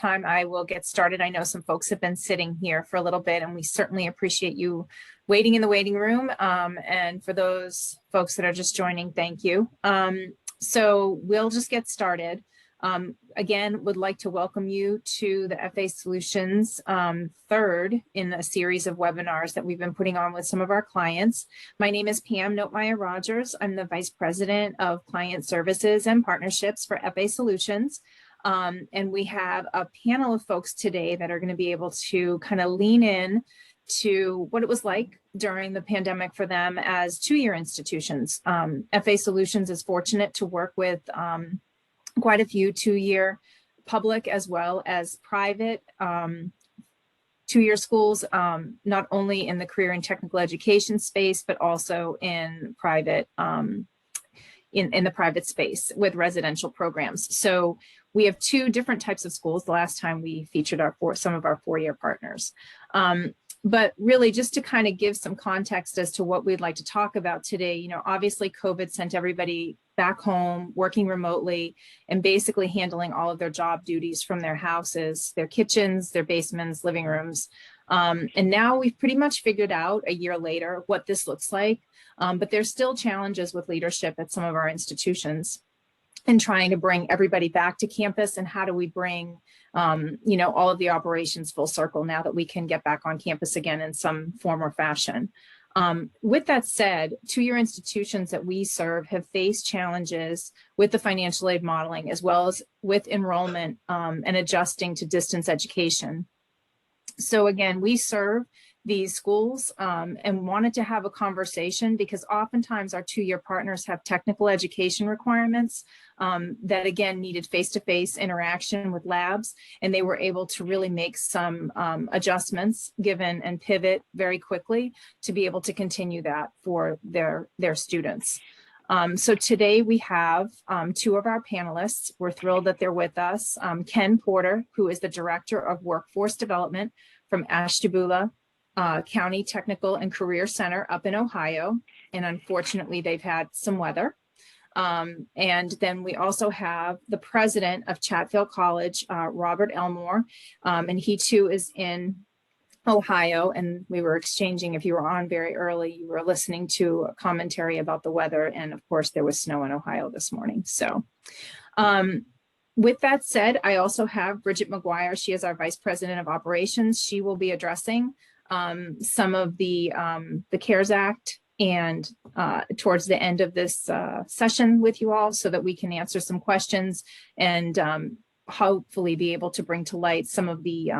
time, I will get started. I know some folks have been sitting here for a little bit, and we certainly appreciate you waiting in the waiting room. And for those folks that are just joining, thank you. So we'll just get started. Again, would like to welcome you to the FA Solutions third in a series of webinars that we've been putting on with some of our clients. My name is Pamela Notemyer Rogers. I'm the Vice President of Client Services and Partnerships for FA Solutions. And we have a panel of folks today that are going to be able to kind of lean in to what it was like during the pandemic for them as two-year institutions. FA Solutions is fortunate to work with quite a few two-year public as well as private two-year schools, not only in the career and technical education space, but also in private in the private space with residential programs. So we have two different types of schools. The last time we featured some of our four-year partners. But really just to kind of give some context as to what we'd like to talk about today, you know, obviously COVID sent everybody back home, working remotely, and basically handling all of their job duties from their houses, their kitchens, their basements, living rooms. And now we've pretty much figured out a year later what this looks like, but there's still challenges with leadership at some of our institutions and trying to bring everybody back to campus, and how do we bring you know, all of the operations full circle now that we can get back on campus again in some form or fashion. With that said, two-year institutions that we serve have faced challenges with the financial aid modeling, as well as with enrollment and adjusting to distance education. So again, we serve these schools and wanted to have a conversation because oftentimes our two-year partners have technical education requirements that again needed face-to-face interaction with labs, and they were able to really make some adjustments given and pivot very quickly to be able to continue that for their students. So today we have two of our panelists. We're thrilled that they're with us. Ken Porter, who is the Director of Workforce Development from Ashtabula County Technical and Career Center up in Ohio. And unfortunately, they've had some weather. And then we also have the president of Chatfield College, Robert Elmore, and he too is in Ohio. And we were exchanging, if you were on very early, you were listening to a commentary about the weather. And of course, there was snow in Ohio this morning. So with that said, I also have Bridget McGuire. She is our Vice President of Operations. She will be addressing some of the CARES Act and towards the end of this session with you all, so that we can answer some questions and hopefully be able to bring to light some of the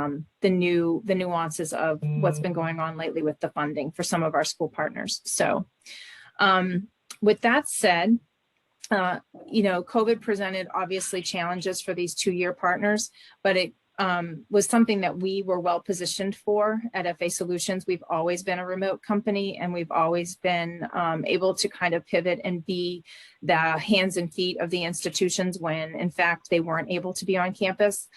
nuances of what's been going on lately with the funding for some of our school partners. So with that said, you know, COVID presented obviously challenges for these two-year partners, but it was something that we were well positioned for at FA Solutions. We've always been a remote company, and we've always been able to kind of pivot and be the hands and feet of the institutions when in fact they weren't able to be on campus.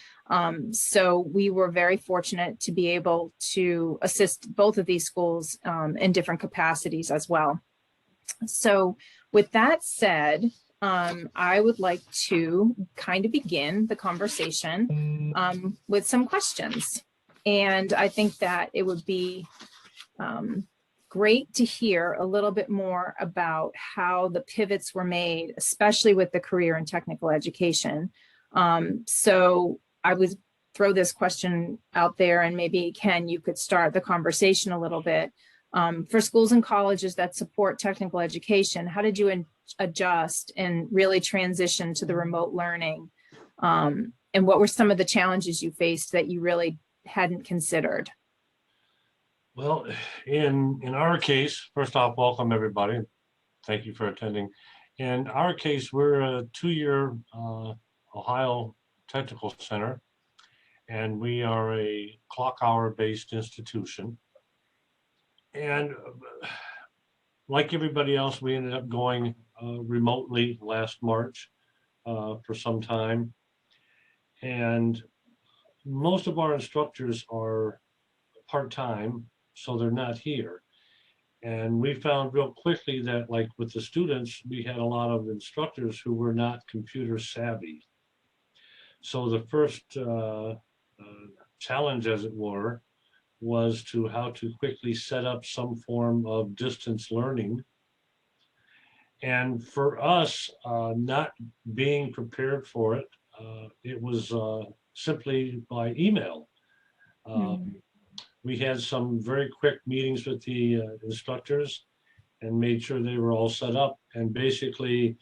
So we were very fortunate to be able to assist both of these schools in different capacities as well. So with that said, I would like to kind of begin the conversation with some questions. And I think that it would be great to hear a little bit more about how the pivots were made, especially with the career and technical education. So I would throw this question out there, and maybe Ken, you could start the conversation a little bit. For schools and colleges that support technical education, how did you adjust and really transition to the remote learning? And what were some of the challenges you faced that you really hadn't considered? Well, in our case, first off, welcome everybody. Thank you for attending. In our case, we're a two-year Ohio Technical Center, and we are a clock hour based institution. And like everybody else, we ended up going remotely last March for some time. And most of our instructors are part-time, so they're not here. And we found real quickly that, like with the students, we had a lot of instructors who were not computer savvy. So the first challenge, as it were, was to how to quickly set up some form of distance learning. And for us, not being prepared for it, it was simply by email. We had some very quick meetings with the instructors and made sure they were all set up. And basically,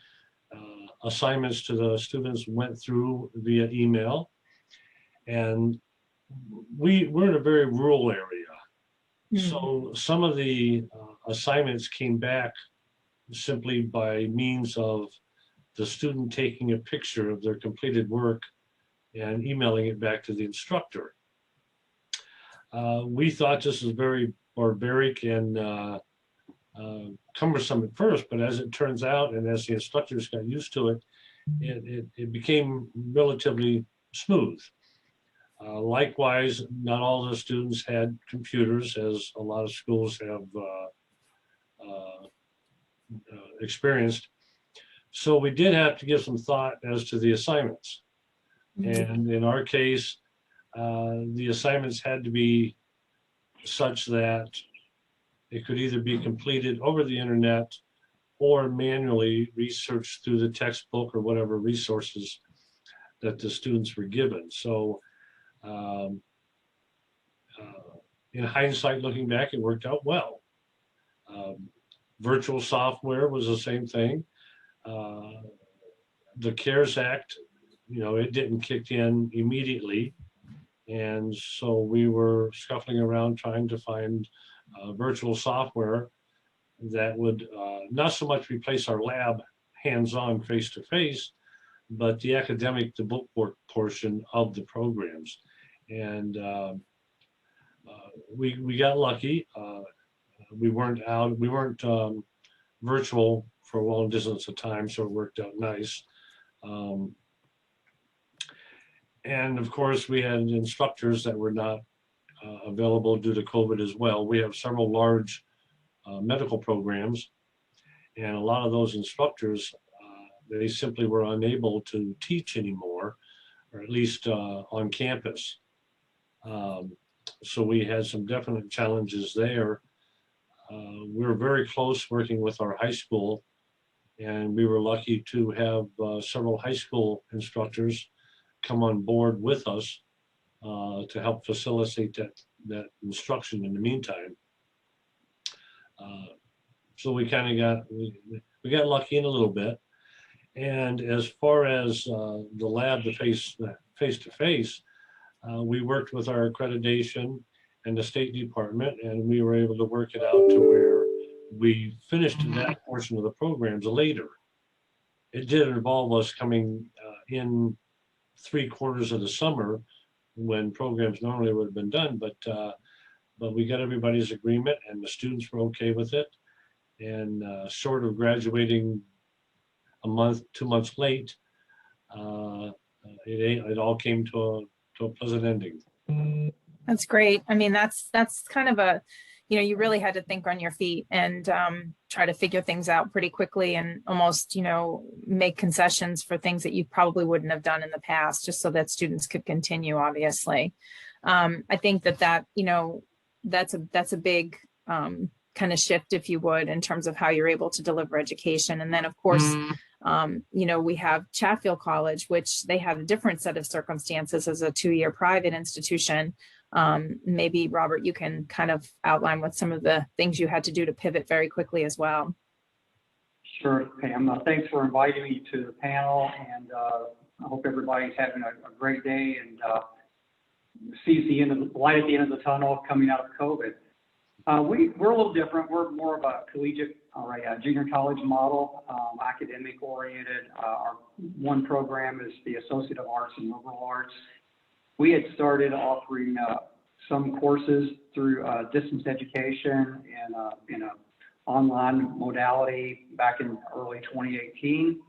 assignments to the students went through via email. And we're in a very rural area. So some of the assignments came back simply by means of the student taking a picture of their completed work and emailing it back to the instructor. We thought this was very barbaric and cumbersome at first, but as it turns out, and as the instructors got used to it, it became relatively smooth. Likewise, not all the students had computers, as a lot of schools have experienced. So we did have to give some thought as to the assignments. And in our case, the assignments had to be such that it could either be completed over the internet or manually researched through the textbook or whatever resources that the students were given. So in hindsight, looking back, it worked out well. Virtual software was the same thing. The CARES Act, it didn't kick in immediately. And so we were scuffling around trying to find virtual software that would not so much replace our lab hands-on face-to-face, but the academic, the book work portion of the programs. And we got lucky. We weren't virtual for a long distance of time, so it worked out nice. And of course, we had instructors that were not available due to COVID as well. We have several large medical programs, and a lot of those instructors, they simply were unable to teach anymore, or at least on campus. So we had some definite challenges there. We were very close working with our high school, and we were lucky to have several high school instructors come on board with us to help facilitate that instruction in the meantime. So we kind of we got lucky in a little bit. And as far as the lab, the face-to-face, we worked with our accreditation and the State Department, and we were able to work it out to where we finished that portion of the programs later. It did involve us coming in 3/4 of the summer when programs normally would have been done, but we got everybody's agreement and the students were okay with it. And short of graduating a month, 2 months late, it all came to a pleasant ending. That's great. I mean, that's kind of you really had to think on your feet and try to figure things out pretty quickly and almost, make concessions for things that you probably wouldn't have done in the past, just so that students could continue, obviously. I think that that's a big kind of shift, if you would, in terms of how you're able to deliver education. And then, of course, we have Chatfield College, which they had a different set of circumstances as a 2-year private institution. Maybe, Robert, you can kind of outline what some of the things you had to do to pivot very quickly as well. Sure, Pam. Thanks for inviting me to the panel, and I hope everybody's having a great day and sees the light at the end of the tunnel coming out of COVID. We're a little different. We're more of a collegiate or a junior college model, academic oriented. Our one program is the Associate of Arts and Liberal Arts. We had started offering some courses through distance education in an online modality back in early 2018.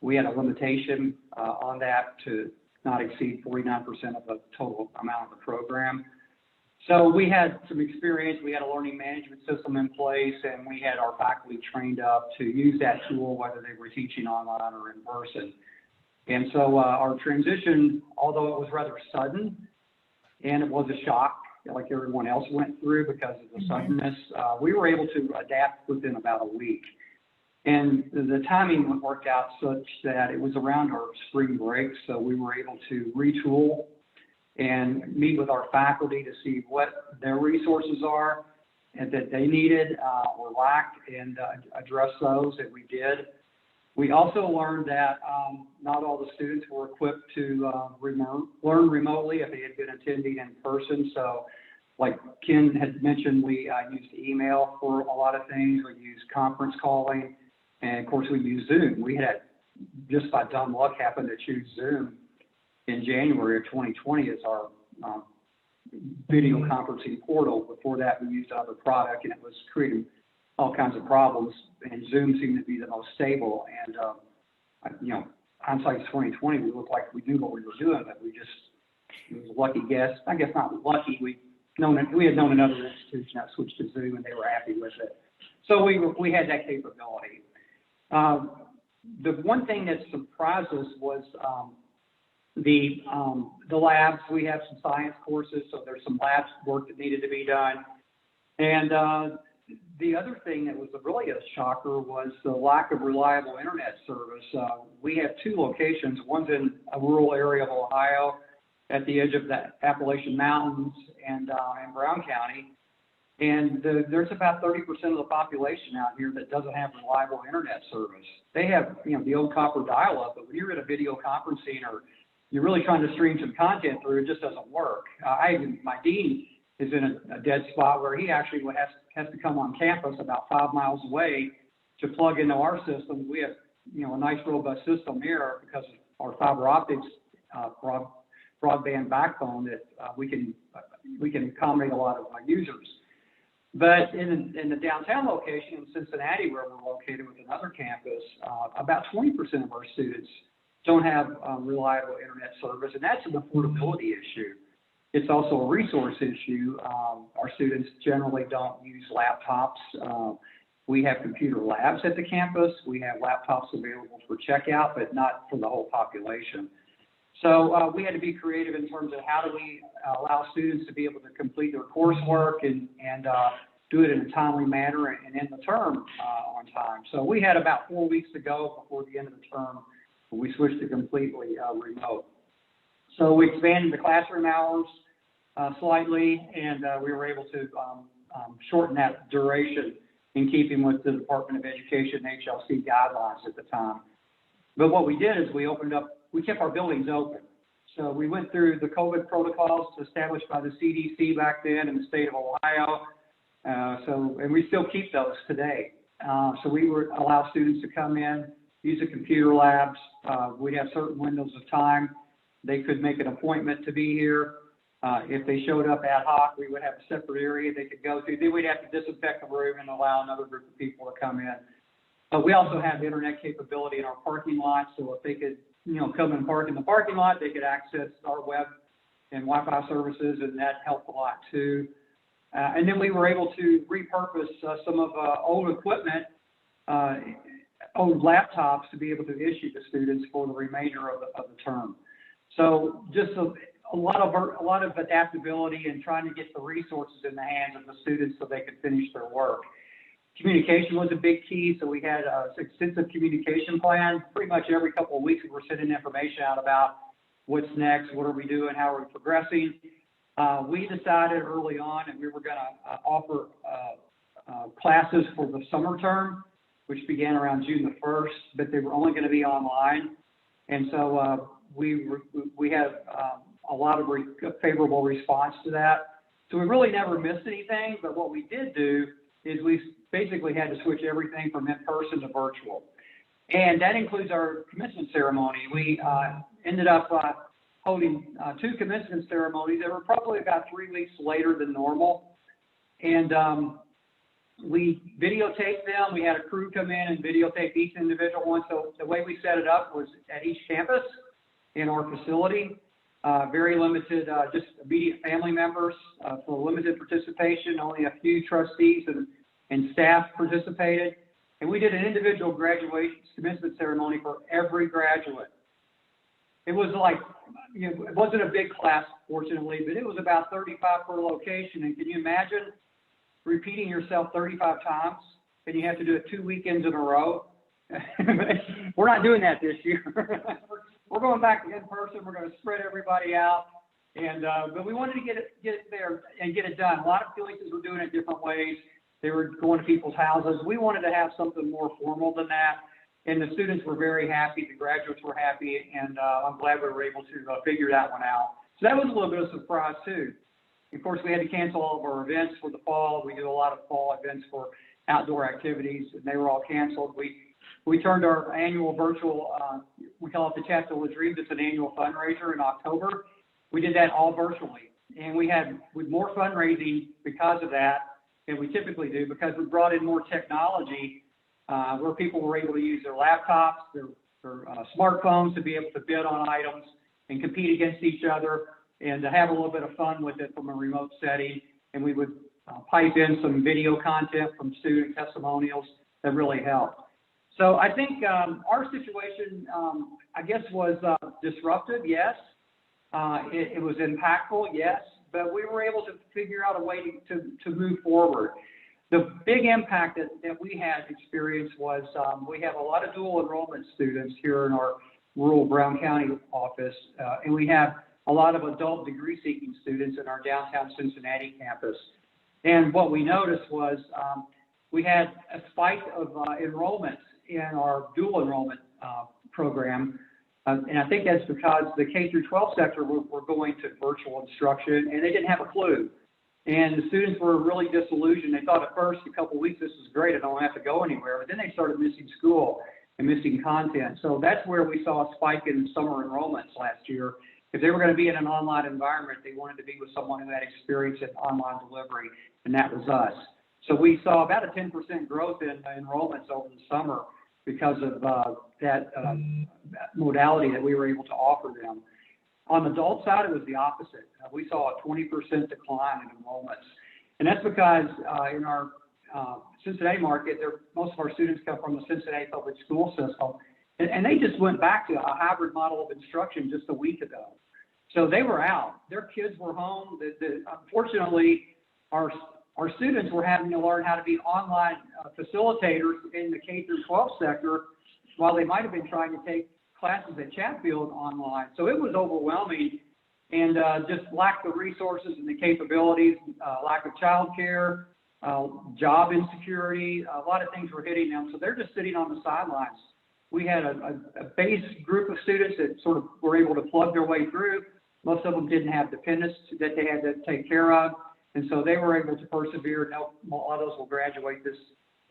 We had a limitation on that to not exceed 49% of the total amount of the program. So we had some experience. We had a learning management system in place, and we had our faculty trained up to use that tool, whether they were teaching online or in person. And so our transition, although it was rather sudden, and it was a shock like everyone else went through because of the suddenness. We were able to adapt within about a week. And the timing worked out such that it was around our spring break, so we were able to retool and meet with our faculty to see what their resources are and that they needed or lacked, and address those, and we did. We also learned that not all the students were equipped to learn remotely if they had been attending in person. So like Ken had mentioned, we used email for a lot of things. We used conference calling, and of course we used Zoom. We had, just by dumb luck, happened to choose Zoom in January of 2020 as our video conferencing portal. Before that, we used another product, and it was creating all kinds of problems, and Zoom seemed to be the most stable. And, you know, hindsight's 2020, we looked like we knew what we were doing, but we just, it was a lucky guess. I guess not lucky. We had known another institution that switched to Zoom, and they were happy with it. So we had that capability. The one thing that surprised us was the labs. We have some science courses, so there's some labs work that needed to be done. And the other thing that was really a shocker was the lack of reliable internet service. We have two locations. One's in a rural area of Ohio at the edge of the Appalachian Mountains and in Brown County. And there's about 30% of the population out here that doesn't have reliable internet service. They have, you know, the old copper dial-up, but when you're in a video conferencing or you're really trying to stream some content through, it just doesn't work. My dean is in a dead spot where he actually has to come on campus about 5 miles away to plug into our system. We have, you know, a nice robust system here because of our fiber optics broadband backbone that we can accommodate a lot of users. But in the downtown location in Cincinnati, where we're located with another campus, about 20% of our students don't have reliable internet service, and that's an affordability issue. It's also a resource issue. Our students generally don't use laptops. We have computer labs at the campus. We have laptops available for checkout, but not for the whole population. So we had to be creative in terms of how do we allow students to be able to complete their coursework and do it in a timely manner and end the term on time. So we had about 4 weeks to go before the end of the term when we switched to completely remote. So we expanded the classroom hours slightly, and we were able to shorten that duration in keeping with the Department of Education and HLC guidelines at the time. But what we did is we kept our buildings open. So we went through the COVID protocols established by the CDC back then in the state of Ohio. And we still keep those today. So we would allow students to come in, use the computer labs. We'd have certain windows of time. They could make an appointment to be here. If they showed up ad hoc, we would have a separate area they could go to. Then we'd have to disinfect the room and allow another group of people to come in. But we also have internet capability in our parking lot, so if they could, you know, come and park in the parking lot, they could access our web and Wi-Fi services, and that helped a lot too. And then we were able to repurpose some of old equipment, old laptops, to be able to issue to students for the remainder of the term. So just a lot of adaptability and trying to get the resources in the hands of the students so they could finish their work. Communication was a big key, so we had an extensive communication plan. Pretty much every couple of weeks we were sending information out about what's next, what are we doing, how are we progressing. We decided early on that we were going to offer classes for the summer term, which began around June the 1st, but they were only going to be online. And so we had a lot of favorable response to that. So we really never missed anything, but what we did do is we basically had to switch everything from in-person to virtual. And that includes our commencement ceremony. We ended up holding 2 commencement ceremonies that were probably about 3 weeks later than normal. And we videotaped them. We had a crew come in and videotape each individual one. So the way we set it up was at each campus in our facility, very limited, just immediate family members for limited participation. Only a few trustees and staff participated. And we did an individual graduation commencement ceremony for every graduate. it was like, it wasn't a big class, fortunately, but it was about 35 per location. And can you imagine repeating yourself 35 times and you have to do it 2 weekends in a row? We're not doing that this year. We're going back in person. We're going to spread everybody out. And, but we wanted to get it there and get it done. A lot of places were doing it different ways. They were going to people's houses. We wanted to have something more formal than that. And the students were very happy. The graduates were happy. And I'm glad we were able to figure that one out. So that was a little bit of a surprise too. Of course, we had to cancel all of our events for the fall. We do a lot of fall events for outdoor activities, and they were all canceled. We turned our annual virtual, we call it the Chatfield College. It's an annual fundraiser in October. We did that all virtually. And we had more fundraising because of that than we typically do, because we brought in more technology where people were able to use their laptops, their smartphones to be able to bid on items and compete against each other and to have a little bit of fun with it from a remote setting. And we would pipe in some video content from student testimonials that really helped. So I think our situation, I guess, was disruptive, yes. It was impactful, yes, but we were able to figure out a way to move forward. The big impact that we had experienced was we have a lot of dual enrollment students here in our rural Brown County office, and we have a lot of adult degree-seeking students in our downtown Cincinnati campus. And what we noticed was we had a spike of enrollments in our dual enrollment program. And I think that's because the K through 12 sector were going to virtual instruction, and they didn't have a clue. And the students were really disillusioned. They thought at first, a couple of weeks, this is great, I don't have to go anywhere. But then they started missing school and missing content. So that's where we saw a spike in summer enrollments last year. If they were going to be in an online environment, they wanted to be with someone who had experience in online delivery, and that was us. So we saw about a 10% growth in enrollments over the summer because of that modality that we were able to offer them. On the adult side, it was the opposite. We saw a 20% decline in enrollments. And that's because in our Cincinnati market, most of our students come from the Cincinnati public school system, and they just went back to a hybrid model of instruction just a week ago. So they were out. Their kids were home. Unfortunately, our students were having to learn how to be online facilitators in the K through 12 sector while they might have been trying to take classes at Chatfield online. So it was overwhelming, and just lack of resources and the capabilities, lack of childcare, job insecurity, a lot of things were hitting them. So they're just sitting on the sidelines. We had a base group of students that sort of were able to plug their way through. Most of them didn't have dependents that they had to take care of. And so they were able to persevere. And a lot of those will graduate this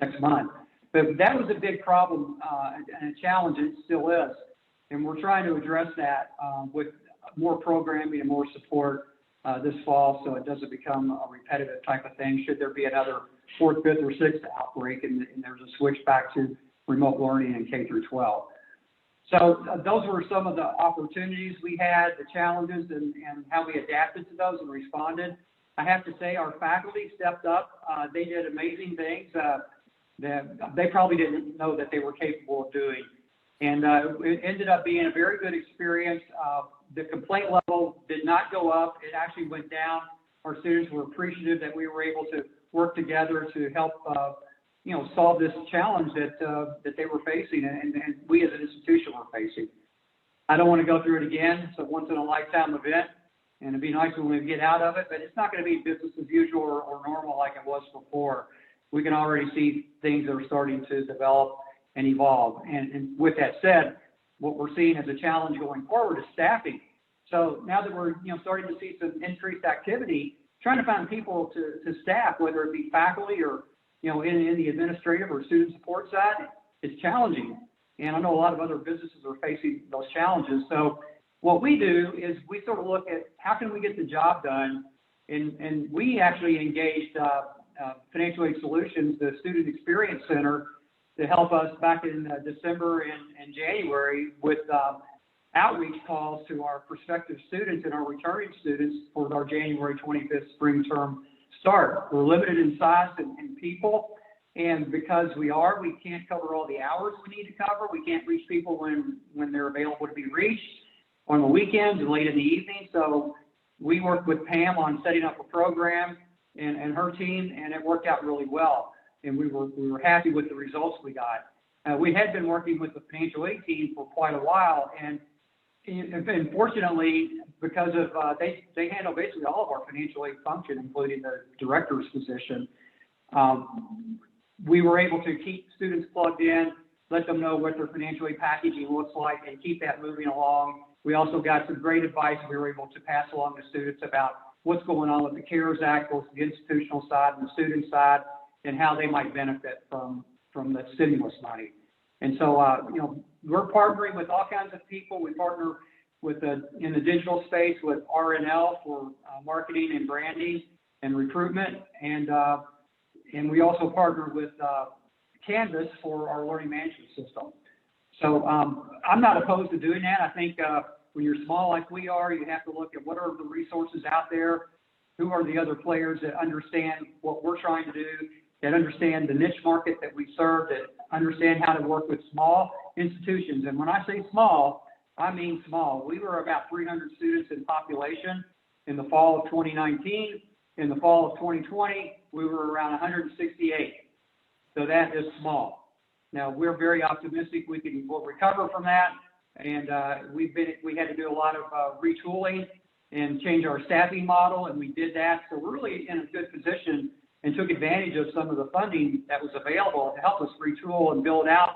next month. But that was a big problem and a challenge, and it still is. And we're trying to address that with more programming and more support this fall, so it doesn't become a repetitive type of thing. Should there be another 4th, 5th, or 6th outbreak, and there's a switch back to remote learning in K through 12. So those were some of the opportunities we had, the challenges, and how we adapted to those and responded. I have to say our faculty stepped up. They did amazing things that they probably didn't know that they were capable of doing. And it ended up being a very good experience. The complaint level did not go up. It actually went down. Our students were appreciative that we were able to work together to help solve this challenge that they were facing and we as an institution were facing. I don't want to go through it again. It's a once-in-a-lifetime event, and it'd be nice when we get out of it, but it's not going to be business as usual or normal like it was before. We can already see things that are starting to develop and evolve. And with that said, what we're seeing as a challenge going forward is staffing. So now that we're starting to see some increased activity, trying to find people to staff, whether it be faculty or in the administrative or student support side, is challenging. And I know a lot of other businesses are facing those challenges. So what we do is we sort of look at how can we get the job done, and we actually engaged Financial Aid Solutions, the Student Experience Center, to help us back in December and January with outreach calls to our prospective students and our returning students for our January 25th spring term start. We're limited in size and people, and because we can't cover all the hours we need to cover. We can't reach people when they're available to be reached. on the weekends and late in the evening. So we worked with Pam on setting up a program and her team, and it worked out really well. And we were happy with the results we got. We had been working with the financial aid team for quite a while, and fortunately, because of they handle basically all of our financial aid function, including the director's position, we were able to keep students plugged in, let them know what their financial aid packaging looks like, and keep that moving along. We also got some great advice we were able to pass along to students about what's going on with the CARES Act, both the institutional side and the student side, and how they might benefit from the stimulus money. And so, we're partnering with all kinds of people. We partner with in the digital space with RNL for marketing and branding and recruitment. And we also partner with Canvas for our learning management system. So I'm not opposed to doing that. I think when you're small like we are, you have to look at what are the resources out there, who are the other players that understand what we're trying to do, that understand the niche market that we serve, that understand how to work with small institutions. And when I say small, I mean small. We were about 300 students in population in the fall of 2019. In the fall of 2020, we were around 168. So that is small. Now, we're very optimistic we'll recover from that. And we had to do a lot of retooling and change our staffing model, and we did that. So we're really in a good position and took advantage of some of the funding that was available to help us retool and build out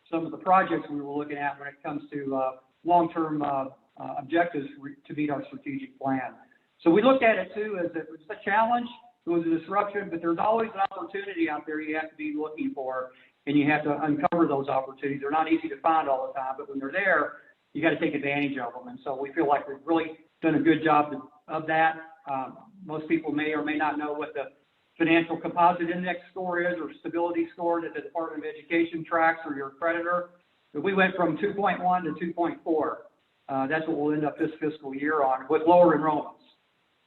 some of the projects we were looking at when it comes to long-term objectives to meet our strategic plan. So we looked at it too as it was a challenge, it was a disruption, but there's always an opportunity out there you have to be looking for, and you have to uncover those opportunities. They're not easy to find all the time, but when they're there, you got to take advantage of them. And so we feel like we've really done a good job of that. Most people may or may not know what the financial composite index score is, or stability score that the Department of Education tracks, or your accreditor. But we went from 2.1 to 2.4. That's what we'll end up this fiscal year on, with lower enrollments,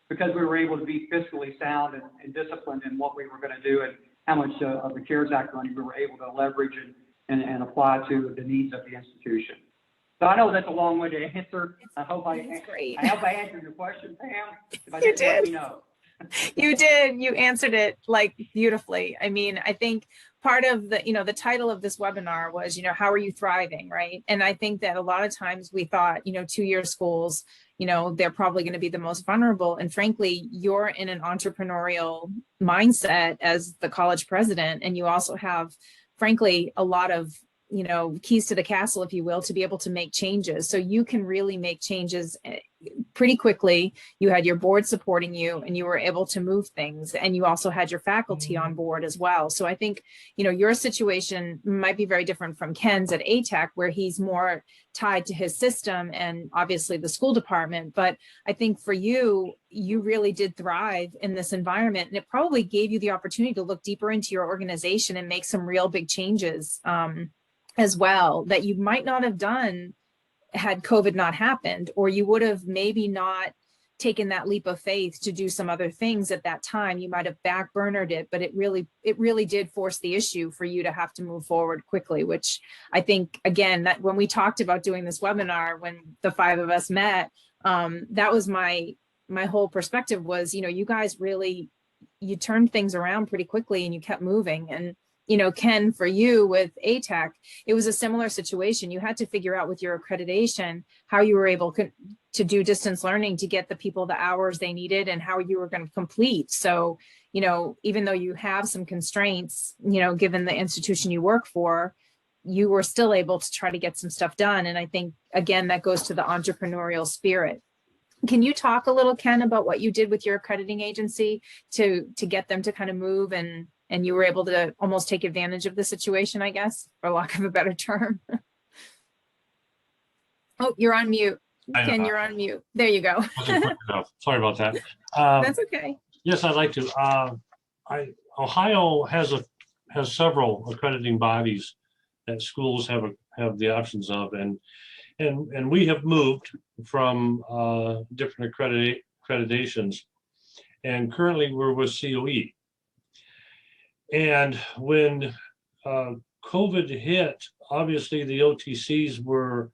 because we were able to be fiscally sound and disciplined in what we were going to do and how much of the CARES Act money we were able to leverage and apply to the needs of the institution. So I know that's a long way to answer. I hope I answered your question, Pam. If I didn't, let me know. You did. You answered it like beautifully. I mean, I think part of the, the title of this webinar was, how are you thriving, right? And I think that a lot of times we thought, 2-year schools, they're probably going to be the most vulnerable. And frankly, you're in an entrepreneurial mindset as the college president, and you also have, frankly, a lot of keys to the castle, if you will, to be able to make changes. So you can really make changes pretty quickly. You had your board supporting you, and you were able to move things, and you also had your faculty on board as well. So I think, your situation might be very different from Ken's at ATAC, where he's more tied to his system and obviously the school department. But I think for you, you really did thrive in this environment, and it probably gave you the opportunity to look deeper into your organization and make some real big changes as well, that you might not have done had COVID not happened, or you would have maybe not taken that leap of faith to do some other things at that time. You might have backburnered it, but it really did force the issue for you to have to move forward quickly, which I think, again, that when we talked about doing this webinar, when the 5 of us met, that was my whole perspective was, you guys really, you turned things around pretty quickly and you kept moving. And Ken, for you with ATAC, it was a similar situation. You had to figure out with your accreditation how you were able to do distance learning to get the people the hours they needed and how you were going to complete. So, even though you have some constraints, given the institution you work for, you were still able to try to get some stuff done. And I think, again, that goes to the entrepreneurial spirit. Can you talk a little, Ken, about what you did with your accrediting agency to get them to kind of move, and you were able to almost take advantage of the situation, I guess, for lack of a better term? Oh, you're on mute. Ken, you're on mute. There you go. Sorry about that. That's okay. Yes, I'd like to. Ohio has several accrediting bodies that schools have the options of, and we have moved from different accreditations, and currently we're with COE. And when COVID hit, obviously the OTCs were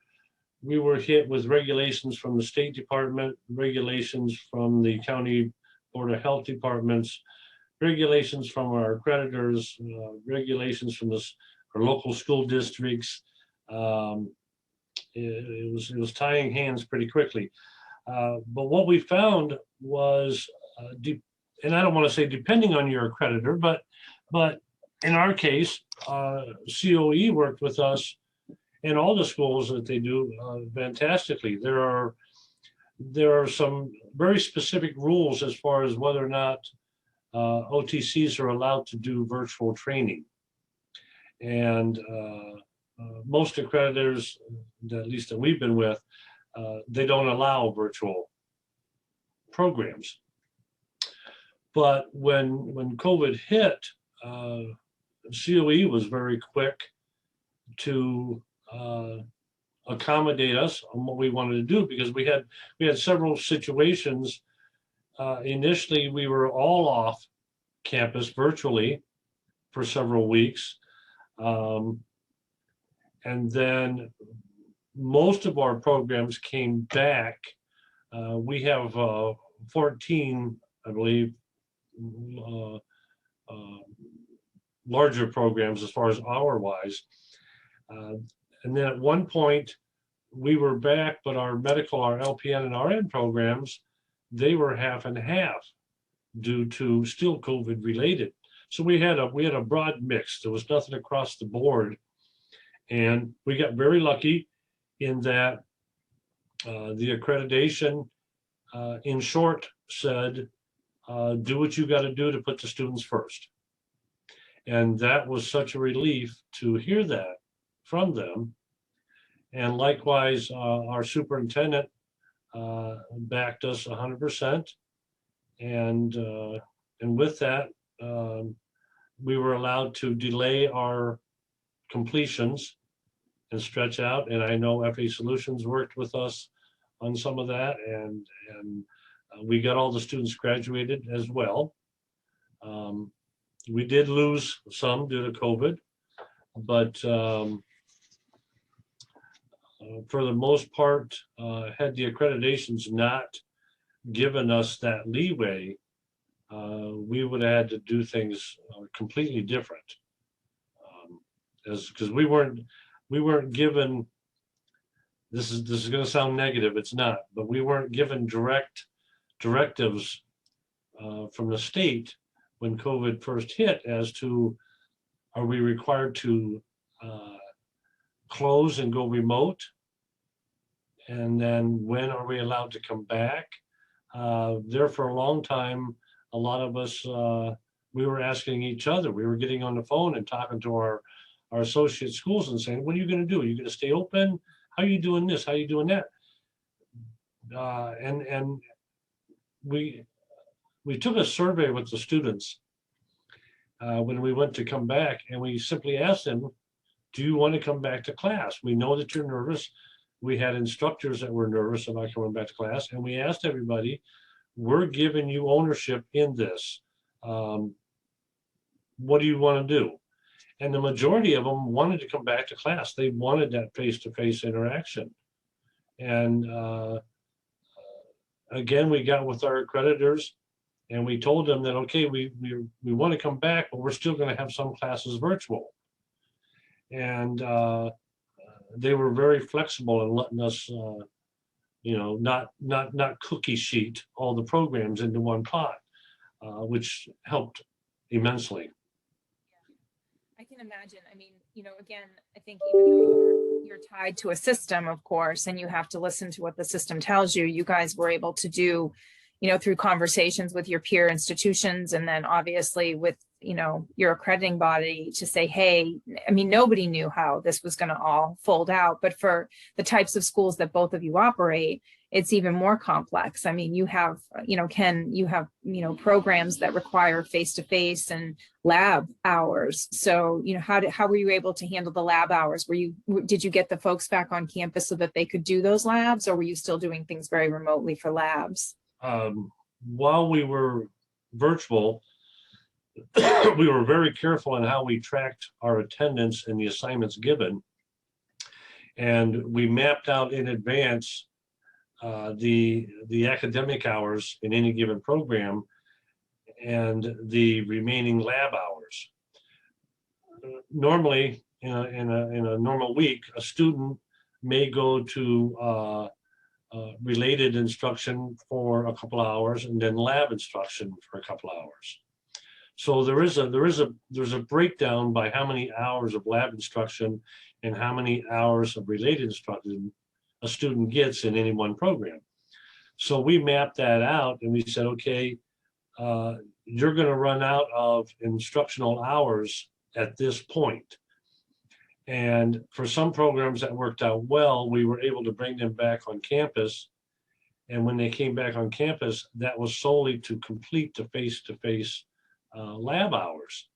we were hit with regulations from the State Department, regulations from the County Board of Health Departments, regulations from our creditors, regulations from our local school districts. It was tying hands pretty quickly. But what we found was, and I don't want to say depending on your accreditor, but in our case, COE worked with us in all the schools that they do fantastically. There are some very specific rules as far as whether or not OTCs are allowed to do virtual training. And most accreditors, at least that we've been with, they don't allow virtual programs. But when COVID hit, COE was very quick to accommodate us on what we wanted to do, because we had several situations. Initially, we were all off campus virtually for several weeks. And then most of our programs came back. We have 14, I believe, larger programs as far as hour-wise. And then at one point, we were back, but our medical, our LPN and RN programs, they were half and half due to still COVID related. So we had a broad mix. There was nothing across the board. And we got very lucky in that the accreditation, in short, said, do what you got to do to put the students first. And that was such a relief to hear that from them. And likewise, our superintendent backed us 100%. And with that, we were allowed to delay our completions and stretch out. And I know FA Solutions worked with us on some of that, and we got all the students graduated as well. We did lose some due to COVID, but for the most part, had the accreditations not given us that leeway, we would have had to do things completely different. Because we weren't given, this is going to sound negative, it's not, but we weren't given directives from the state when COVID first hit as to, are we required to close and go remote? And then when are we allowed to come back? There for a long time, a lot of us, we were asking each other, we were getting on the phone and talking to our associate schools and saying, what are you going to do? Are you going to stay open? How are you doing this? How are you doing that? And we took a survey with the students when we went to come back, and we simply asked them, do you want to come back to class? We know that you're nervous. We had instructors that were nervous about coming back to class, and we asked everybody, we're giving you ownership in this. What do you want to do? And the majority of them wanted to come back to class. They wanted that face-to-face interaction. And again, we got with our accreditors and we told them that, okay, we want to come back, but we're still going to have some classes virtual. And they were very flexible in letting us, not cookie sheet all the programs into one pot, which helped immensely. I can imagine. I mean, again, I think even though you're tied to a system, of course, and you have to listen to what the system tells you, you guys were able to do, through conversations with your peer institutions, and then obviously with, your accrediting body to say, hey, I mean, nobody knew how this was going to all fold out, but for the types of schools that both of you operate, it's even more complex. I mean, you have, Ken, you have, programs that require face-to-face and lab hours. So, how were you able to handle the lab hours? Did you get the folks back on campus so that they could do those labs, or were you still doing things very remotely for labs? While we were virtual, we were very careful in how we tracked our attendance and the assignments given. And we mapped out in advance the academic hours in any given program and the remaining lab hours. Normally, in a normal week, a student may go to related instruction for a couple of hours and then lab instruction for a couple of hours. So there's a breakdown by how many hours of lab instruction and how many hours of related instruction a student gets in any one program. So we mapped that out and we said, okay, you're going to run out of instructional hours at this point. And for some programs that worked out well, we were able to bring them back on campus. And when they came back on campus, that was solely to complete the face-to-face lab hours.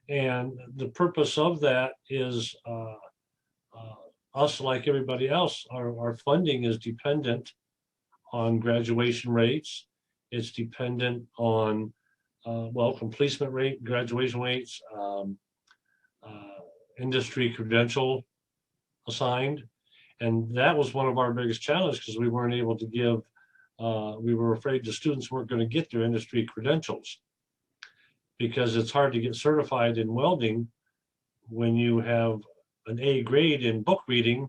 And the purpose of that is us, like everybody else, our funding is dependent on graduation rates. It's dependent on, completion rate, graduation rates, industry credential assigned. And that was one of our biggest challenges because we weren't able to give, we were afraid the students weren't going to get their industry credentials because it's hard to get certified in welding when you have an A grade in book reading,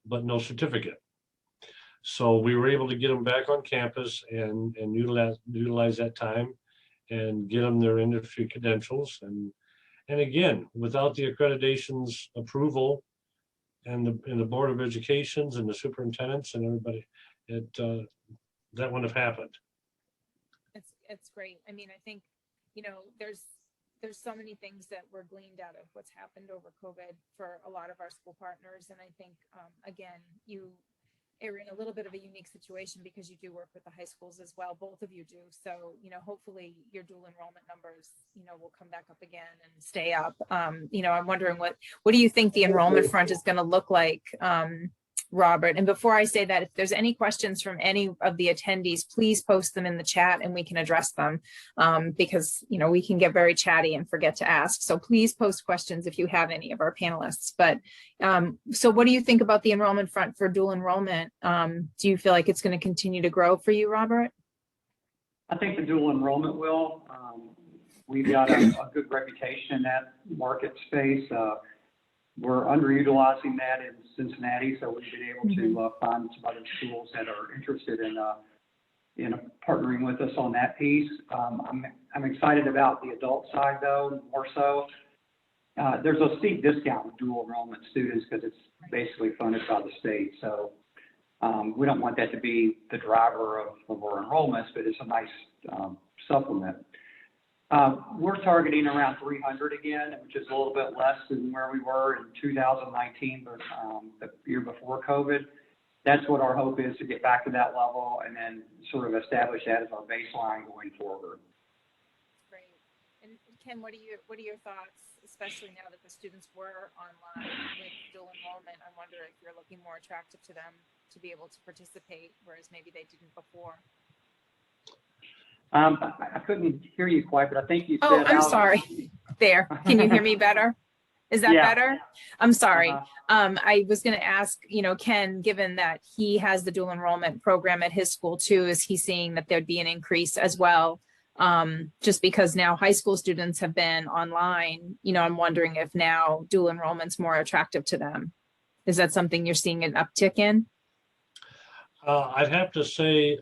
but no certificate. So we were able to get them back on campus and utilize that time and get them their industry credentials. And again, without the accreditation's approval and the Board of Education's and the superintendents and everybody, that wouldn't have happened. It's great. I mean, I think, you know, there's so many things that were gleaned out of what's happened over COVID for a lot of our school partners. And I think, again, you are in a little bit of a unique situation because you do work with the high schools as well. Both of you do. So, you know, hopefully your dual enrollment numbers, you know, will come back up again and stay up. You know, I'm wondering what do you think the enrollment front is going to look like, Robert? And before I say that, if there's any questions from any of the attendees, please post them in the chat and we can address them, because, you know, we can get very chatty and forget to ask. So please post questions if you have any of our panelists. But so what do you think about the enrollment front for dual enrollment? Do you feel like it's going to continue to grow for you, Robert? I think the dual enrollment will. We've got a good reputation in that market space. We're underutilizing that in Cincinnati, so we've been able to find some other schools that are interested in partnering with us on that piece. I'm excited about the adult side, though, more so. There's a steep discount with dual enrollment students because it's basically funded by the state. So we don't want that to be the driver of our enrollments, but it's a nice supplement. We're targeting around 300 again, which is a little bit less than where we were in 2019, but the year before COVID. That's what our hope is, to get back to that level and then sort of establish that as our baseline going forward. Great. And Ken, what are your thoughts, especially now that the students were online with dual enrollment? I wonder if you're looking more attractive to them to be able to participate, whereas maybe they didn't before. I couldn't hear you quite, but I think you said. Oh, I'm sorry. There. Can you hear me better? Is that better? I'm sorry. I was going to ask, you know, Ken, given that he has the dual enrollment program at his school too, is he seeing that there'd be an increase as well? Just because now high school students have been online, you know, I'm wondering if now dual enrollment's more attractive to them. Is that something you're seeing an uptick in? I'd have to say,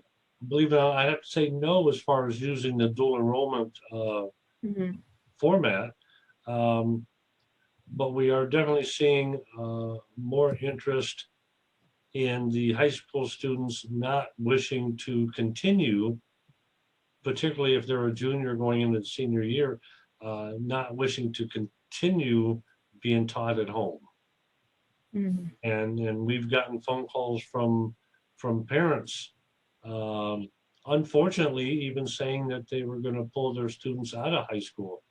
believe it or not, I have to say no as far as using the dual enrollment format. But we are definitely seeing more interest in the high school students not wishing to continue, particularly if they're a junior going into the senior year, not wishing to continue being taught at home. And we've gotten phone calls from parents, unfortunately, even saying that they were going to pull their students out of high school.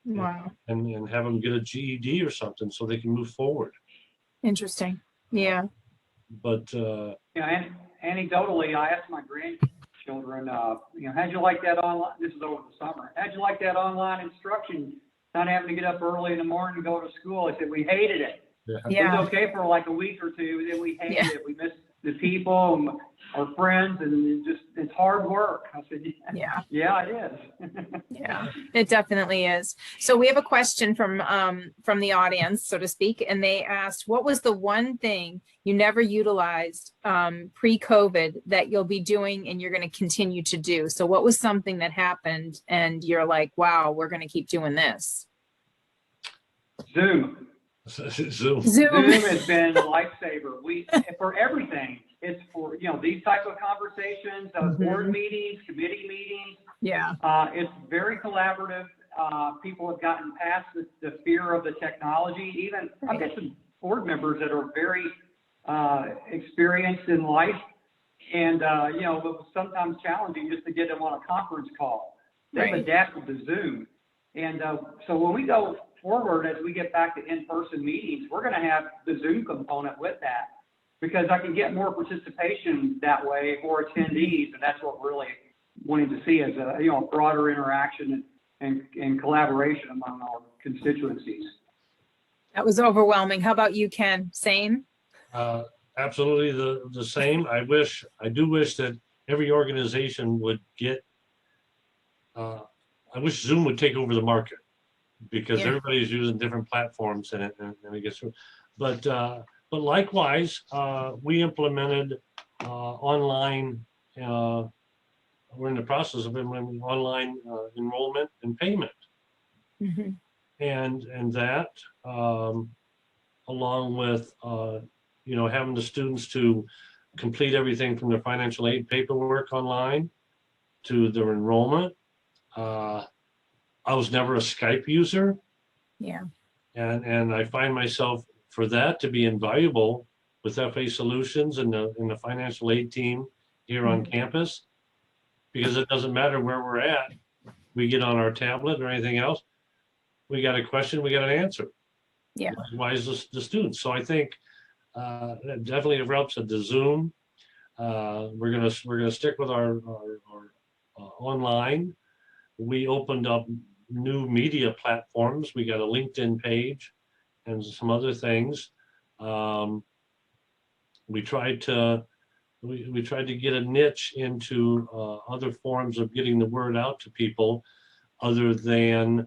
Wow. And have them get a GED or something so they can move forward. Interesting. Yeah. But yeah, anecdotally, I asked my grandchildren, you know, how'd you like that online? This is over the summer. How'd you like that online instruction? Not having to get up early in the morning to go to school. I said, we hated it. Yeah. was okay for like a week or two, then we hated Yeah. it. We missed the people and our friends, and it's hard work. I said, Yeah. yeah, it is. Yeah, it definitely is. So we have a question from the audience, so to speak, and they asked, what was the one thing you never utilized pre-COVID that you'll be doing and you're going to continue to do? So what was something that happened and you're like, wow, we're going to keep doing this? Zoom. Zoom. Zoom has been a lifesaver. For everything. It's for, these type of conversations, board meetings, committee meetings. Yeah. It's very collaborative. People have gotten past the fear of the technology. Even I've got some board members that are very experienced in life, and it was sometimes challenging just to get them on a conference call. They've adapted to Zoom, and so when we go forward, as we get back to in-person meetings, we're going to have the Zoom component with that, because I can get more participation that way, more attendees, and that's what we're really wanting to see as a broader interaction and collaboration among our constituencies. That was overwhelming. How about you, Ken? Same? Absolutely the same. I do wish that every organization would get, I wish Zoom would take over the market, because everybody's using different platforms and it gets through. But likewise, we implemented online, we're in the process of implementing online enrollment and payment. Mm-hmm. And that, along with, having the students to complete everything from their financial aid paperwork online to their enrollment. I was never a Skype user. Yeah. And I find myself, for that to be invaluable with FA Solutions and the financial aid team here on campus, because it doesn't matter where we're at. We get on our tablet or anything else, we got a question, we got an answer. Yeah. Why is the students? So I think that definitely helps at the Zoom. We're gonna stick with our online. We opened up new media platforms. We got a LinkedIn page and some other things. We tried to get a niche into other forms of getting the word out to people, other than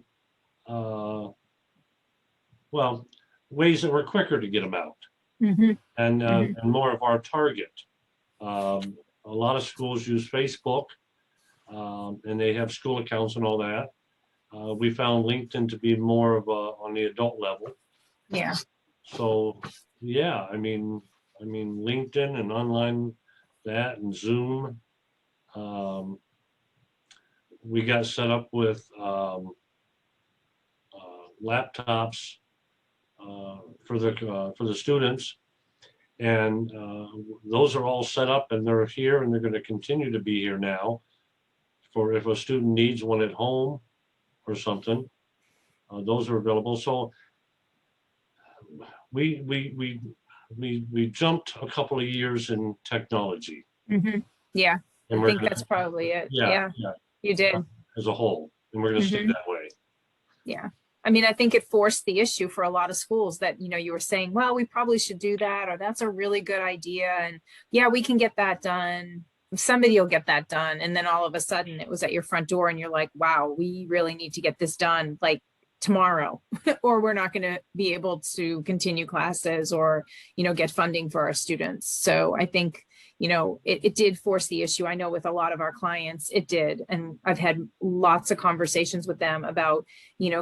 ways that were quicker to get them out, and more of our target. A lot of schools use Facebook, and they have school accounts and all that. We found LinkedIn to be more of on the adult level. Yeah. So yeah, I mean LinkedIn and online, that and Zoom. We got set up with laptops for the students, and those are all set up and they're here, and they're going to continue to be here now for if a student needs one at home or something. Those are available. So we jumped a couple of years in technology. Yeah, And I think that's probably it. Yeah, You did. as a whole, and we're going to stick that way. Yeah. I mean, I think it forced the issue for a lot of schools that, you were saying, well, we probably should do that, or that's a really good idea. And yeah, we can get that done. Somebody will get that done. And then all of a sudden it was at your front door and you're like, wow, we really need to get this done like tomorrow, or we're not going to be able to continue classes or, get funding for our students. So I think, it did force the issue. I know with a lot of our clients, it did. And I've had lots of conversations with them about,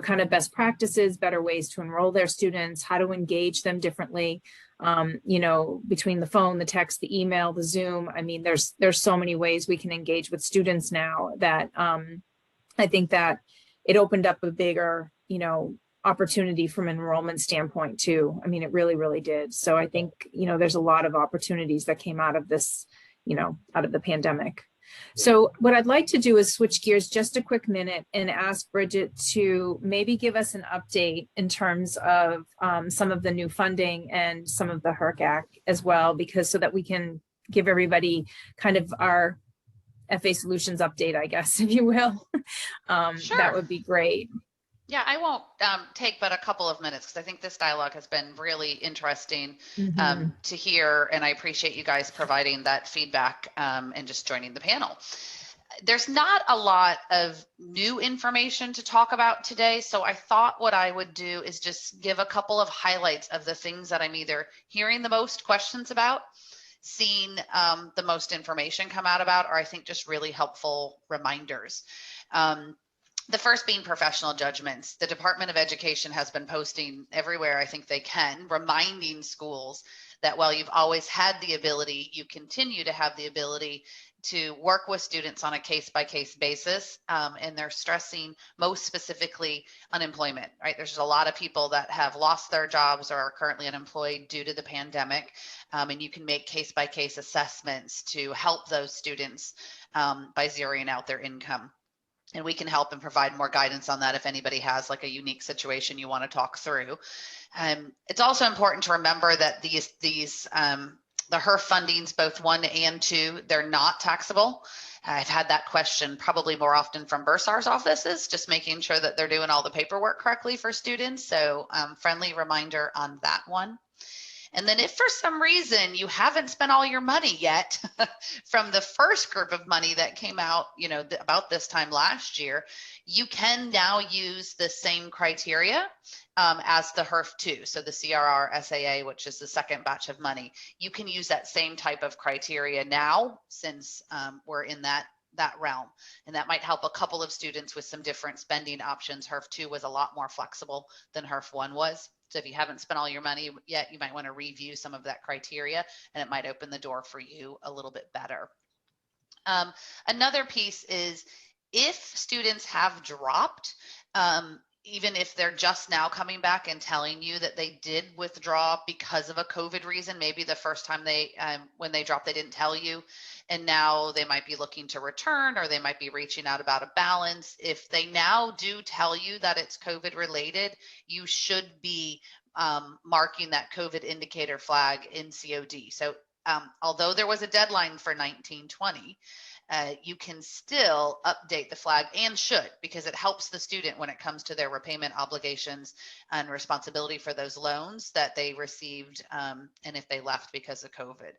kind of best practices, better ways to enroll their students, how to engage them differently, between the phone, the text, the email, the Zoom. I mean, there's so many ways we can engage with students now that I think that it opened up a bigger, opportunity from an enrollment standpoint too. I mean, it really, really did. So I think, there's a lot of opportunities that came out of this, out of the pandemic. So what I'd like to do is switch gears just a quick minute and ask Bridget to maybe give us an update in terms of some of the new funding and some of the HERC Act as well, because so that we can give everybody kind of our FA Solutions update, I guess, if you will. Sure. That would be great. Yeah, I won't take but a couple of minutes because I think this dialogue has been really interesting to hear, and I appreciate you guys providing that feedback and just joining the panel. There's not a lot of new information to talk about today, so I thought what I would do is just give a couple of highlights of the things that I'm either hearing the most questions about, seeing the most information come out about, or I think just really helpful reminders. The first being professional judgments. The Department of Education has been posting everywhere I think they can, reminding schools that while you've always had the ability, you continue to have the ability to work with students on a case-by-case basis. And they're stressing most specifically unemployment, right? There's a lot of people that have lost their jobs or are currently unemployed due to the pandemic. And you can make case-by-case assessments to help those students by zeroing out their income. And we can help and provide more guidance on that if anybody has like a unique situation you want to talk through. It's also important to remember that the HERF fundings, both 1 and 2, they're not taxable. I've had that question probably more often from bursar's offices, just making sure that they're doing all the paperwork correctly for students. So friendly reminder on that one. And then if for some reason you haven't spent all your money yet from the first group of money that came out, about this time last year, you can now use the same criteria as the HERF 2. So the CRR SAA, which is the second batch of money, you can use that same type of criteria now since we're in that realm. And that might help a couple of students with some different spending options. HERF 2 was a lot more flexible than HERF 1 was. So if you haven't spent all your money yet, you might want to review some of that criteria, and it might open the door for you a little bit better. Another piece is if students have dropped, even if they're just now coming back and telling you that they did withdraw because of a COVID reason, maybe the first time when they dropped, they didn't tell you, and now they might be looking to return, or they might be reaching out about a balance. If they now do tell you that it's COVID related, you should be marking that COVID indicator flag in COD. So although there was a deadline for 1920, you can still update the flag, and should, because it helps the student when it comes to their repayment obligations and responsibility for those loans that they received and if they left because of COVID.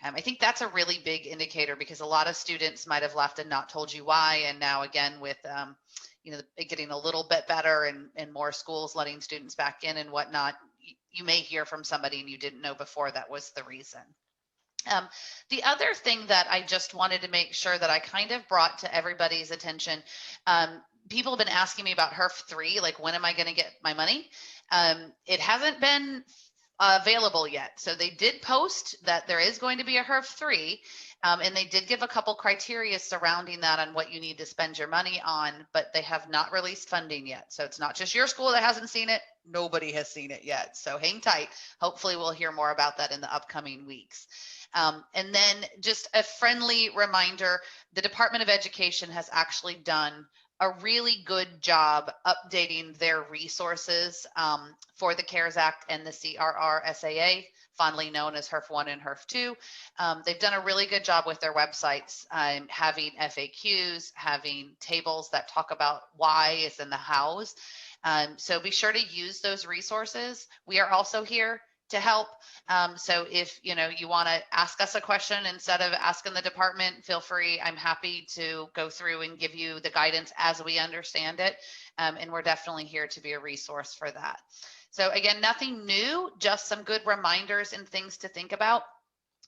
I think that's a really big indicator, because a lot of students might have left and not told you why. And now again, with it getting a little bit better and more schools letting students back in and whatnot, you may hear from somebody and you didn't know before that was the reason. The other thing that I just wanted to make sure that I kind of brought to everybody's attention, people have been asking me about HERF 3, like when am I going to get my money? It hasn't been available yet. So they did post that there is going to be a HERF 3, and they did give a couple criteria surrounding that on what you need to spend your money on, but they have not released funding yet. So it's not just your school that hasn't seen it. Nobody has seen it yet. So hang tight. Hopefully we'll hear more about that in the upcoming weeks. And then just a friendly reminder, the Department of Education has actually done a really good job updating their resources for the CARES Act and the CRR SAA, fondly known as HERF 1 and HERF 2. They've done a really good job with their websites, having FAQs, having tables that talk about whys and the hows. So be sure to use those resources. We are also here to help. So if you want to ask us a question instead of asking the department, feel free. I'm happy to go through and give you the guidance as we understand it. And we're definitely here to be a resource for that. So again, nothing new, just some good reminders and things to think about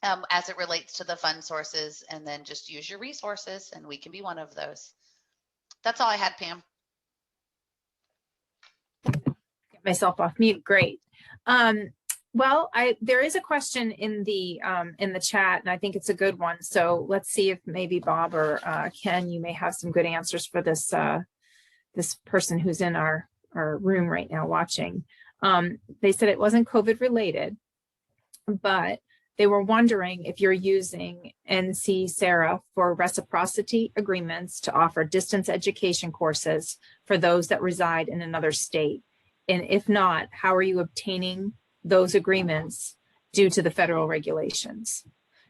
as it relates to the fund sources, and then just use your resources, and we can be one of those. That's all I had, Pam. Get myself off mute. Great. Well, there is a question in the chat, and I think it's a good one. So let's see if maybe Bob or Ken, you may have some good answers for this this person who's in our room right now watching. They said it wasn't COVID related, but they were wondering if you're using NC-SARA for reciprocity agreements to offer distance education courses for those that reside in another state. And if not, how are you obtaining those agreements due to the federal regulations?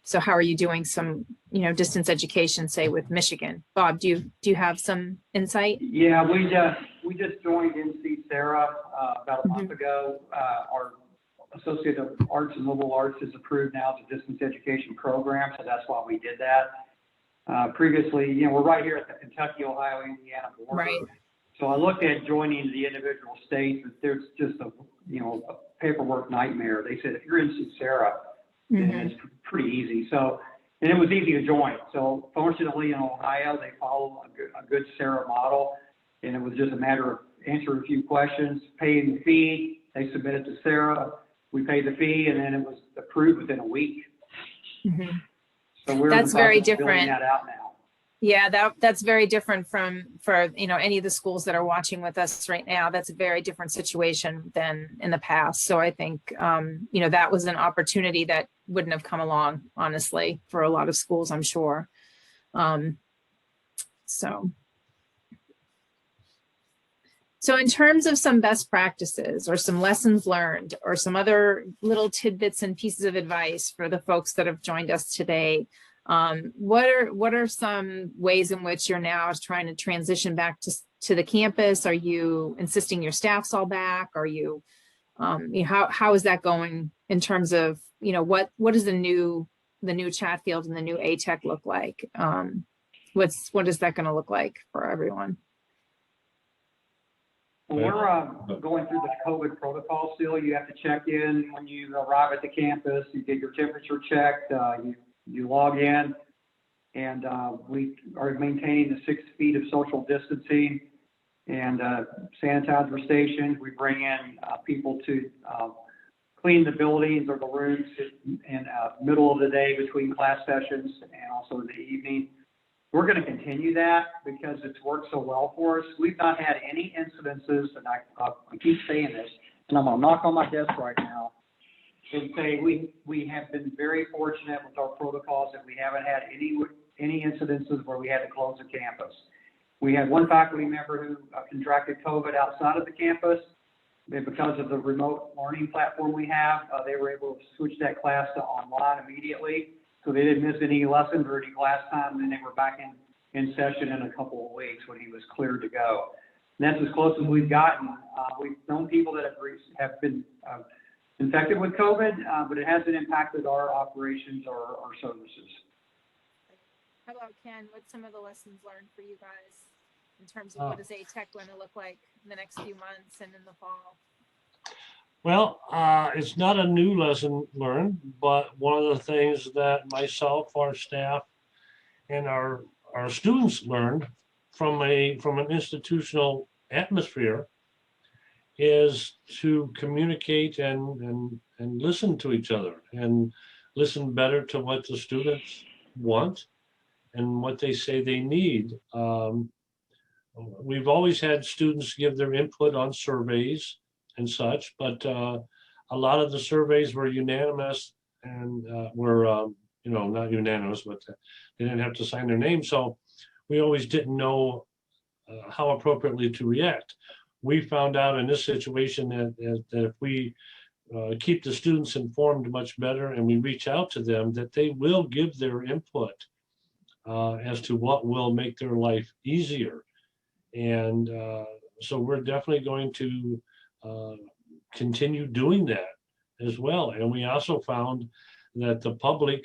So how are you doing some, distance education, say with Michigan? Bob, do you have some insight? Yeah, we just joined NC Sarah about a month ago. Our Associate of Arts and Liberal Arts is approved now as a distance education program, so that's why we did that. Previously, we're right here at the Kentucky, Ohio, Indiana border. Right. So I looked at joining the individual states, but there's just a paperwork nightmare. They said if you're in Sarah, then it's pretty easy. So, and it was easy to join. So fortunately in Ohio, they follow a good Sarah model, and it was just a matter of answering a few questions, paying the fee. They submitted to Sarah. We paid the fee, and then it was approved within a week. So we're That's very building different. that out now. Yeah, that's very different for any of the schools that are watching with us right now. That's a very different situation than in the past. So I think that was an opportunity that wouldn't have come along, honestly, for a lot of schools, I'm sure. So in terms of some best practices or some lessons learned or some other little tidbits and pieces of advice for the folks that have joined us today, what are some ways in which you're now trying to transition back to the campus? Are you insisting your staff's all back? Are you, how is that going in terms of, what is the new Chatfield and the new ATEC look like? What is that going to look like for everyone? Well, we're going through the COVID protocol still. You have to check in when you arrive at the campus. You get your temperature checked. You log in, and we are maintaining the 6 feet of social distancing and sanitizer stations. We bring in people to clean the buildings or the rooms in middle of the day between class sessions and also in the evening. We're going to continue that because it's worked so well for us. We've not had any incidences, and I keep saying this, and I'm going to knock on my desk right now and say we have been very fortunate with our protocols that we haven't had any incidences where we had to close the campus. We had one faculty member who contracted COVID outside of the campus, and because of the remote learning platform we have, they were able to switch that class to online immediately. So they didn't miss any lessons or any class time, and then they were back in session in a couple of weeks when he was cleared to go. And that's as close as we've gotten. We've known people that have been infected with COVID, but it hasn't impacted our operations or our services. How about Ken? What's some of the lessons learned for you guys in terms of what is ATEC going to look like in the next few months and in the fall? Well, it's not a new lesson learned, but one of the things that myself, our staff, and our students learned from an institutional atmosphere is to communicate and listen to each other and listen better to what the students want and what they say they need. We've always had students give their input on surveys and such, but a lot of the surveys were unanimous and were not unanimous, but they didn't have to sign their name. So we always didn't know how appropriately to react. We found out in this situation that if we keep the students informed much better and we reach out to them, that they will give their input as to what will make their life easier. And so we're definitely going to continue doing that as well. And we also found that the public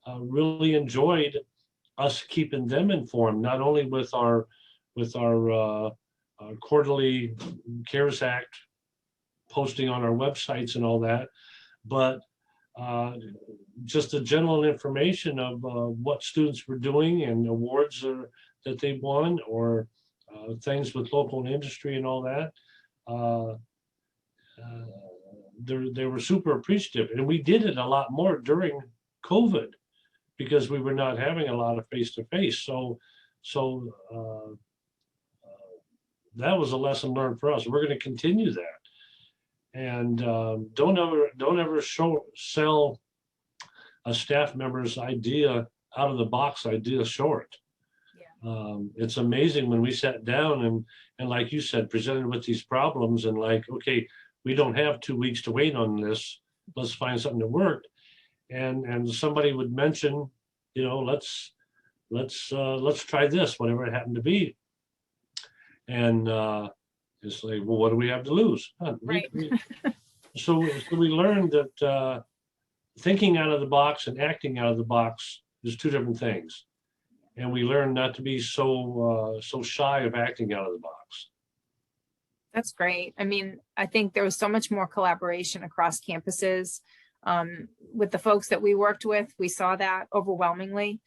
really enjoyed us keeping them informed, not only with our quarterly CARES Act posting on our websites and all that, but just the general information of what students were doing and awards that they won, or things with local industry and all that. They were super appreciative, and we did it a lot more during COVID because we were not having a lot of face-to-face. So that was a lesson learned for us. We're going to continue that, and don't ever sell a staff member's idea out of the box idea short. Yeah. It's amazing when we sat down and like you said, presented with these problems and like, okay, we don't have 2 weeks to wait on this. Let's find something that worked. And somebody would mention, let's try this, whatever it happened to be. And It's like, well, what do we have to lose? Huh, Right. So we learned that thinking out of the box and acting out of the box is two different things. And we learned not to be so shy of acting out of the box. That's great. I mean, I think there was so much more collaboration across campuses. With the folks that we worked with, we saw that overwhelmingly.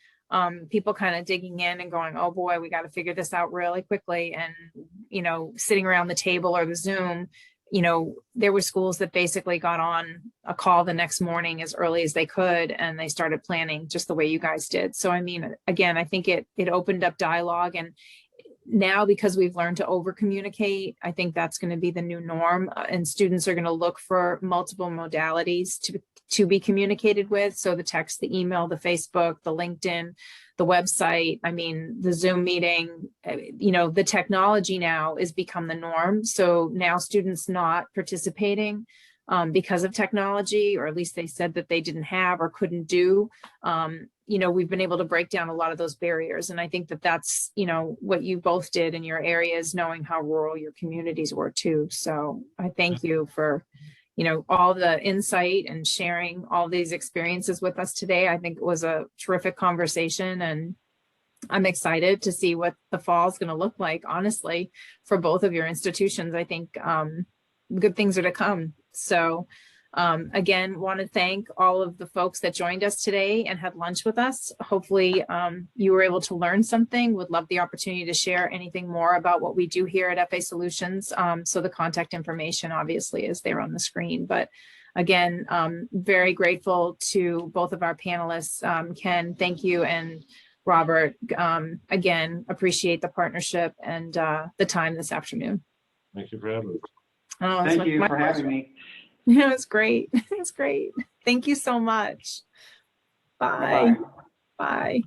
People kind of digging in and going, oh boy, we got to figure this out really quickly. And, you know, sitting around the table or the Zoom, you know, there were schools that basically got on a call the next morning as early as they could, and they started planning just the way you guys did. So, I mean, again, I think it opened up dialogue, and now because we've learned to over communicate, I think that's going to be the new norm, and students are going to look for multiple modalities to be communicated with. So the text, the email, the Facebook, the LinkedIn, the website, I mean, the Zoom meeting, you know, the technology now has become the norm. So now students not participating because of technology, or at least they said that they didn't have or couldn't do, you know, we've been able to break down a lot of those barriers. And I think that that's, you know, what you both did in your areas, knowing how rural your communities were too. So I thank you for, you know, all the insight and sharing all these experiences with us today. I think it was a terrific conversation, and I'm excited to see what the fall is going to look like, honestly, for both of your institutions. I think good things are to come. So again, want to thank all of the folks that joined us today and had lunch with us. Hopefully you were able to learn something. Would love the opportunity to share anything more about what we do here at FA Solutions. So the contact information obviously is there on the screen. But again, very grateful to both of our panelists. Ken, thank you. And Robert, again, appreciate the partnership and the time this afternoon. Thank you for having me. Oh, Thank you for having me. Yeah, it's great. It's great. Thank you so much. Bye. Bye-bye. Bye.